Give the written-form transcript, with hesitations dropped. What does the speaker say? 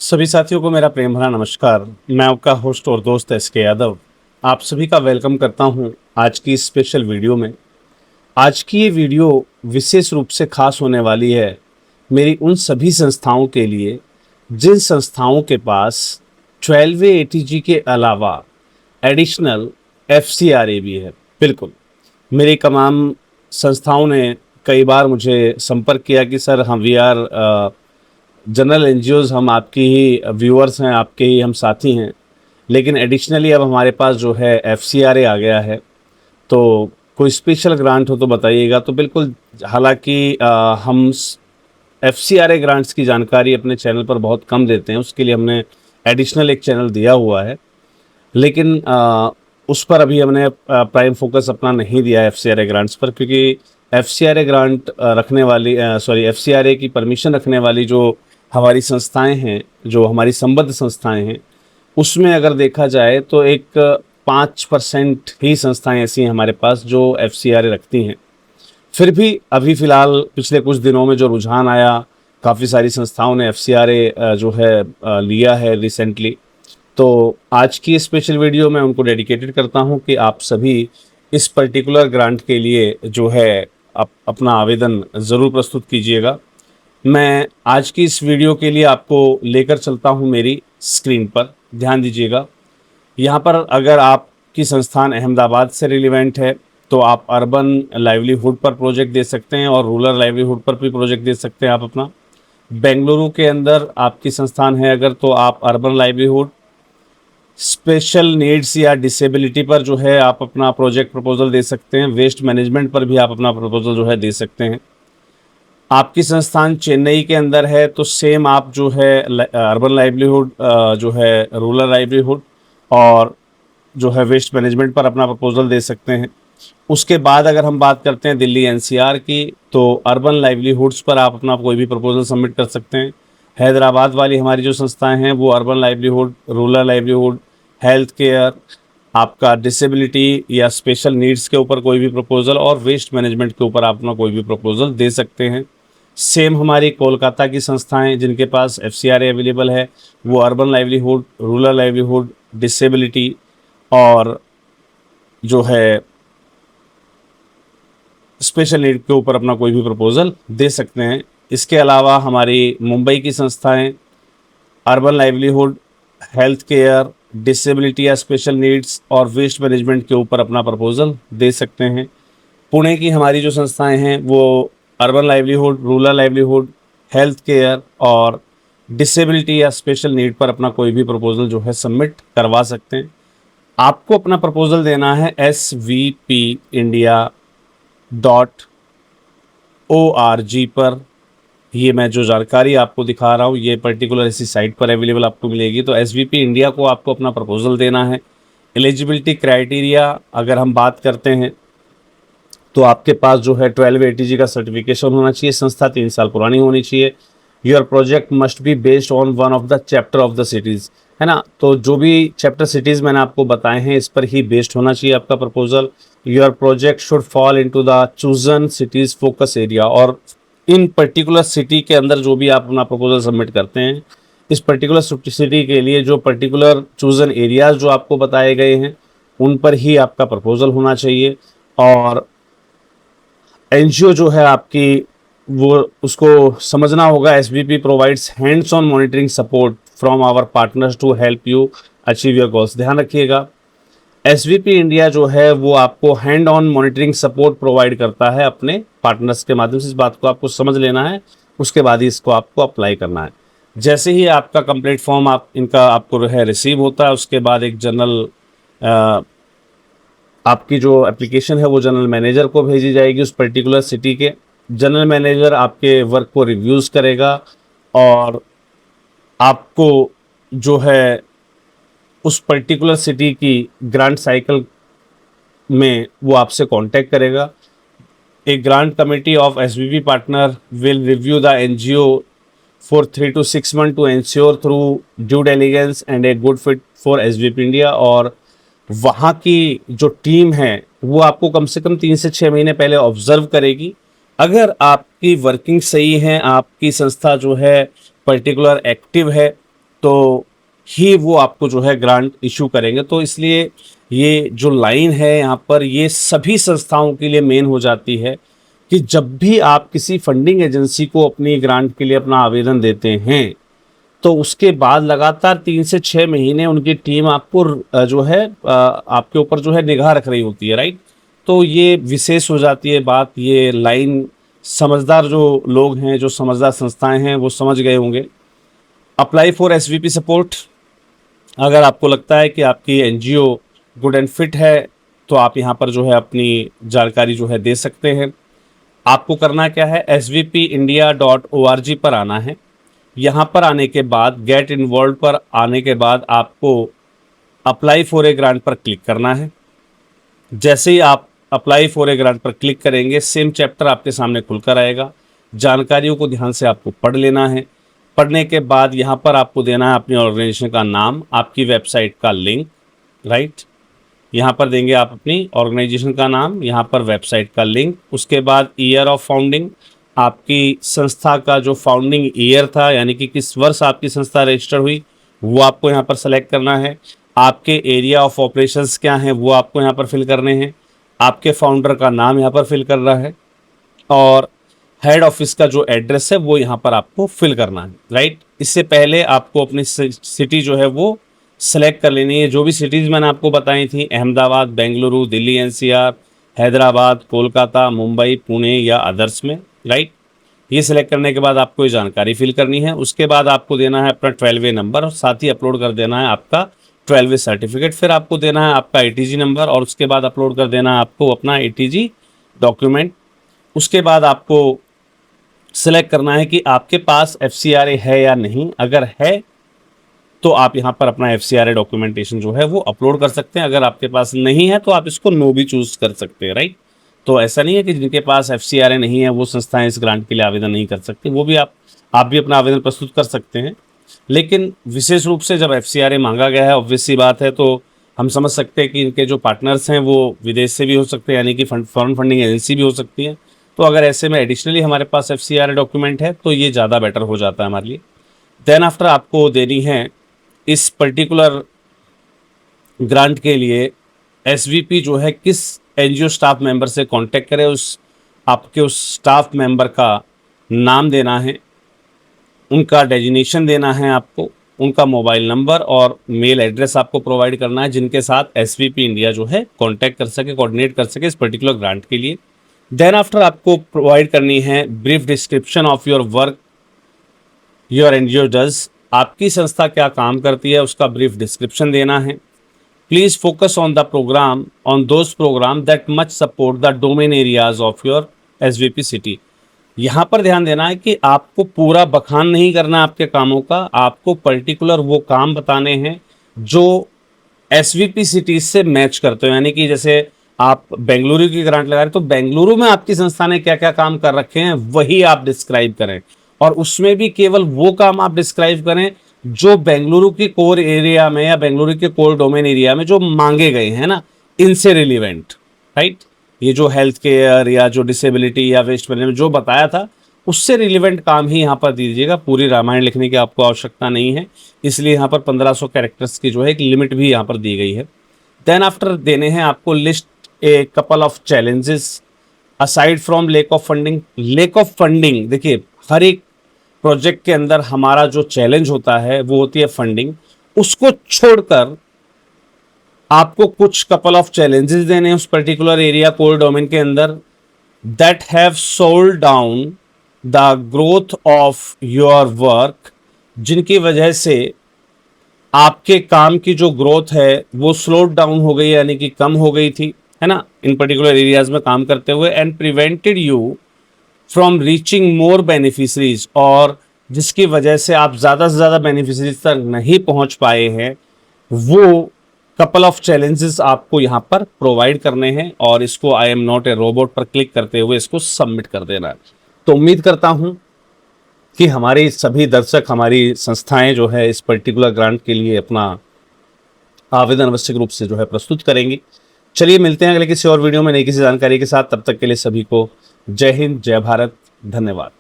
सभी साथियों को मेरा प्रेम भरा नमस्कार। मैं आपका होस्ट और दोस्त एसके यादव आप सभी का वेलकम करता हूं आज की इस स्पेशल वीडियो में। आज की ये वीडियो विशेष रूप से खास होने वाली है मेरी उन सभी संस्थाओं के लिए जिन संस्थाओं के पास 12वे एटीजी के अलावा एडिशनल एफसीआरए भी है। बिल्कुल, मेरी तमाम संस्थाओं ने कई बार मुझे संपर्क किया कि सर हम वी आर जनरल एनजीओज, हम आपकी ही व्यूअर्स हैं, आपके ही हम साथी हैं, लेकिन एडिशनली अब हमारे पास जो है एफसीआरए आ गया है, तो कोई स्पेशल ग्रांट हो तो बताइएगा। तो बिल्कुल, हालांकि हम एफसीआरए ग्रांट्स की जानकारी अपने चैनल पर बहुत कम देते हैं, उसके लिए हमने एडिशनल एक चैनल दिया हुआ है, लेकिन उस पर अभी हमने प्राइम फोकस अपना नहीं दिया है एफसीआरए ग्रांट्स पर, क्योंकि एफसीआरए ग्रांट रखने वाली एफसीआरए की परमिशन रखने वाली जो हमारी संस्थाएं हैं, जो हमारी संबद्ध संस्थाएं हैं, उसमें अगर देखा जाए तो एक 5% ही संस्थाएं ऐसी हैं हमारे पास जो एफसीआरए रखती हैं। फिर भी अभी फ़िलहाल पिछले कुछ दिनों में जो रुझान आया, काफ़ी सारी संस्थाओं ने एफसीआरए जो है लिया है रिसेंटली। तो आज की स्पेशल वीडियो मैं उनको डेडिकेटेड करता हूं कि आप सभी इस पर्टिकुलर ग्रांट के लिए जो है अपना आवेदन ज़रूर प्रस्तुत कीजिएगा। मैं आज की इस वीडियो के लिए आपको लेकर चलता हूं मेरी स्क्रीन पर, ध्यान दीजिएगा। यहाँ पर अगर आपकी संस्थान अहमदाबाद से रिलेवेंट है तो आप अर्बन लाइवलीहुड पर प्रोजेक्ट दे सकते हैं और रूरल लाइवलीहुड पर भी प्रोजेक्ट दे सकते हैं आप अपना। बेंगलुरु के अंदर आपकी संस्थान है अगर, तो आप अर्बन लाइवलीहुड, स्पेशल नीड्स या डिसेबिलिटी पर जो है आप अपना प्रोजेक्ट प्रपोजल दे सकते हैं। वेस्ट मैनेजमेंट पर भी आप अपना प्रपोजल जो है दे सकते हैं। आपकी संस्थान चेन्नई के अंदर है तो सेम आप जो है अर्बन लाइवलीहुड, जो है रूरल लाइवलीहुड और जो है वेस्ट मैनेजमेंट पर अपना प्रपोजल दे सकते हैं। उसके बाद अगर हम बात करते हैं दिल्ली एनसीआर की, तो अर्बन लाइवलीहुड्स पर आप अपना कोई भी प्रपोजल सबमिट कर सकते हैं। हैदराबाद वाली हमारी जो संस्थाएं हैं वो urban livelihood, rural livelihood, health care, आपका डिसेबिलिटी या स्पेशल नीड्स के ऊपर कोई भी प्रपोजल और वेस्ट मैनेजमेंट के ऊपर आप अपना कोई भी प्रपोजल दे सकते हैं। सेम हमारी कोलकाता की संस्थाएं जिनके पास एफसीआरए अवेलेबल है वो urban livelihood, rural livelihood, disability और जो है स्पेशल नीड के ऊपर अपना कोई भी प्रपोजल दे सकते हैं। इसके अलावा हमारी मुंबई की संस्थाएं urban livelihood, health care, disability या स्पेशल नीड्स और वेस्ट मैनेजमेंट के ऊपर अपना प्रपोजल दे सकते हैं। पुणे की हमारी जो संस्थाएं हैं वो urban livelihood, rural livelihood, health care और डिसेबिलिटी या स्पेशल नीड पर अपना कोई भी प्रपोजल जो है सबमिट करवा सकते हैं। आपको अपना प्रपोजल देना है svpindia.org पर। ये मैं जो जानकारी आपको दिखा रहा हूँ ये पर्टिकुलर इसी साइट पर अवेलेबल आपको मिलेगी। तो एसवीपी इंडिया को आपको अपना प्रपोजल देना है। एलिजिबिलिटी क्राइटेरिया अगर हम बात करते हैं तो आपके पास जो है 12 एटीजी का सर्टिफिकेशन होना चाहिए, संस्था 3 साल पुरानी होनी चाहिए। Your project must be based on one of the chapter of the cities, है ना। तो जो भी चैप्टर सिटीज़ मैंने आपको बताए हैं इस पर ही बेस्ड होना चाहिए आपका proposal. Your project should fall into the chosen cities focus area, और इन पर्टिकुलर सिटी के अंदर जो भी आप अपना प्रपोजल सबमिट करते हैं इस पर्टिकुलर सिटी के लिए जो पर्टिकुलर चूजन एरियाज जो आपको बताए गए हैं उन पर ही आपका प्रपोजल होना चाहिए। और एनजीओ जो है आपकी वो उसको समझना होगा SVP provides hands on monitoring support from our partners to help you achieve your goals. ध्यान रखिएगा, एसवीपी इंडिया जो है वो आपको hand on monitoring support provide करता है अपने पार्टनर्स के माध्यम से। इस बात को आपको समझ लेना है, उसके बाद ही इसको आपको अप्लाई करना है। जैसे ही आपका कंप्लीट फॉर्म आपको है रिसीव होता है, उसके बाद एक जनरल आपकी जो एप्लीकेशन है वो जनरल मैनेजर को भेजी जाएगी उस पर्टिकुलर सिटी के। जनरल मैनेजर आपके वर्क को रिव्यूज़ करेगा और आपको जो है उस पर्टिकुलर सिटी की ग्रांट साइकिल में वो आपसे कांटेक्ट करेगा। एक grant committee of SVP partner will review the NGO for 3 to 6 months to ensure through due diligence and a good fit for SVP India. और वहाँ की जो टीम है वो आपको कम से कम 3 से 6 महीने पहले ऑब्जर्व करेगी। अगर आपकी वर्किंग सही है, आपकी संस्था जो है पर्टिकुलर एक्टिव है, तो ही वो आपको जो है ग्रांट इशू करेंगे। तो इसलिए ये जो लाइन है यहाँ पर, ये सभी संस्थाओं के लिए मेन हो जाती है कि जब भी आप किसी फंडिंग एजेंसी को अपनी ग्रांट के लिए अपना आवेदन देते हैं, तो उसके बाद लगातार 3 से 6 महीने उनकी टीम आपको जो है आपके ऊपर जो है निगाह रख रही होती है, राइट। तो ये विशेष हो जाती है बात, ये लाइन समझदार जो लोग हैं, जो समझदार संस्थाएं हैं, वो समझ गए होंगे। अप्लाई फॉर एसवीपी सपोर्ट, अगर आपको लगता है कि आपकी एनजीओ गुड एंड फिट है, तो आप यहाँ पर जो है अपनी जानकारी जो है दे सकते हैं। आपको करना क्या है, svpindia.org पर आना है। यहाँ पर आने के बाद गेट इन्वॉल्व पर आने के बाद आपको अप्लाई फॉर ए ग्रांट पर क्लिक करना है। जैसे ही आप अप्लाई फॉर ए ग्रांट पर क्लिक करेंगे, सेम चैप्टर आपके सामने खुलकर आएगा। जानकारियों को ध्यान से आपको पढ़ लेना है। पढ़ने के बाद यहाँ पर आपको देना है अपनी ऑर्गेनाइजेशन का नाम, आपकी वेबसाइट का लिंक, राइट। यहाँ पर देंगे आप अपनी ऑर्गेनाइजेशन का नाम, यहाँ पर वेबसाइट का लिंक। उसके बाद ईयर ऑफ फाउंडिंग, आपकी संस्था का जो फाउंडिंग ईयर था, यानी कि किस वर्ष आपकी संस्था रजिस्टर हुई, वो आपको यहाँ पर सेलेक्ट करना है। आपके एरिया ऑफ ऑपरेशंस क्या हैं, वो आपको यहाँ पर फिल करने हैं। आपके फाउंडर का नाम यहाँ पर फिल करना है, और हेड ऑफिस का जो एड्रेस है वो यहाँ पर आपको फिल करना है, राइट। इससे पहले आपको अपनी सिटी जो है वो सेलेक्ट कर लेनी है। जो भी सिटीज़ मैंने आपको बताई थी, अहमदाबाद, बेंगलुरु, दिल्ली एनसीआर, हैदराबाद, कोलकाता, मुंबई, पुणे या अदर्स में, राइट। ये सिलेक्ट करने के बाद आपको ये जानकारी फिल करनी है। उसके बाद आपको देना है अपना 12वे नंबर, और साथ ही अपलोड कर देना है आपका 12वे सर्टिफिकेट। फिर आपको देना है आपका ATG नंबर, और उसके बाद अपलोड कर देना है आपको अपना ATG डॉक्यूमेंट। उसके बाद आपको सिलेक्ट करना है कि आपके पास FCRA है या नहीं। अगर है तो आप यहाँ पर अपना FCRA डॉक्यूमेंटेशन जो है वो अपलोड कर सकते हैं। अगर आपके पास नहीं है तो आप इसको नो भी चूज कर सकते हैं, राइट। तो ऐसा नहीं है कि जिनके पास FCRA नहीं है वो संस्थाएं इस ग्रांट के लिए आवेदन नहीं कर सकती, वो भी आप भी अपना आवेदन प्रस्तुत कर सकते हैं। लेकिन विशेष रूप से जब FCRA मांगा गया है, ऑब्वियस सी बात है, तो हम समझ सकते हैं कि इनके जो पार्टनर्स हैं वो विदेश से भी हो सकते हैं, यानी कि फॉरेन फंडिंग एजेंसी भी हो सकती है। तो अगर ऐसे में एडिशनली हमारे पास FCRA डॉक्यूमेंट है तो ये ज़्यादा बेटर हो जाता है हमारे लिए। देन आफ्टर आपको देनी है इस पर्टिकुलर ग्रांट के लिए SVP जो है किस NGO स्टाफ मेंबर से कांटेक्ट करे, उस आपके उस स्टाफ मेंबर का नाम देना है, उनका डेजिग्नेशन देना है आपको, उनका मोबाइल नंबर और मेल एड्रेस आपको प्रोवाइड करना है, जिनके साथ SVP इंडिया जो है कांटेक्ट कर सके, कोऑर्डिनेट कर सके इस पर्टिकुलर ग्रांट के लिए। देन आफ्टर आपको प्रोवाइड करनी है brief description of your work your NGO does, आपकी संस्था क्या काम करती है उसका ब्रीफ डिस्क्रिप्शन देना है। Please focus on the program on those program that much support the domain areas of your SVP city. यहाँ पर ध्यान देना है कि आपको पूरा बखान नहीं करना आपके कामों का, आपको पर्टिकुलर वो काम बताने हैं जो SVP सिटीज से मैच करते हो। यानी कि जैसे आप बेंगलुरु की ग्रांट लगा रहे, तो बेंगलुरु में आपकी संस्था ने क्या क्या काम कर रखे हैं वही आप डिस्क्राइब करें, और उसमें भी केवल वो काम आप डिस्क्राइब करें जो बेंगलुरु की कोर एरिया में या बेंगलुरु के कोर डोमेन एरिया में जो मांगे गए हैं ना, इनसे रिलीवेंट, राइट। ये जो हेल्थ केयर या जो डिसेबिलिटी या वेस्ट मैनेजमेंट जो बताया था, उससे रिलीवेंट काम ही यहाँ पर दीजिएगा। पूरी रामायण लिखने की आपको आवश्यकता नहीं है, इसलिए यहाँ पर 1500 कैरेक्टर्स की जो है एक लिमिट भी यहाँ पर दी गई है। देन आफ्टर देने हैं आपको list a couple of challenges aside from lake of funding. Lake of funding, देखिए हर एक प्रोजेक्ट के अंदर हमारा जो चैलेंज होता है वो होती है फंडिंग। उसको छोड़कर आपको कुछ कपल ऑफ चैलेंजेस देने हैं उस पर्टिकुलर एरिया कोर डोमेन के अंदर, that have sold down the growth of your work, जिनकी वजह से आपके काम की जो ग्रोथ है वो स्लो डाउन हो गई, यानी कि कम हो गई थी, है ना, इन पर्टिकुलर एरियाज में काम करते हुए, and prevented you from reaching more beneficiaries, और जिसकी वजह से आप ज़्यादा से ज़्यादा बेनिफिशरीज तक नहीं पहुंच पाए हैं, वो कपल ऑफ चैलेंजेस आपको यहाँ पर प्रोवाइड करने हैं, और इसको I am not a robot पर क्लिक करते हुए इसको सबमिट कर देना है। तो उम्मीद करता हूँ कि हमारे सभी दर्शक, हमारी संस्थाएं जो है इस पर्टिकुलर ग्रांट के लिए अपना आवेदन आवश्यक रूप से जो है प्रस्तुत करेंगी। चलिए मिलते हैं अगले किसी और वीडियो में नई किसी जानकारी के साथ। तब तक के लिए सभी को जय हिंद, जय भारत, धन्यवाद।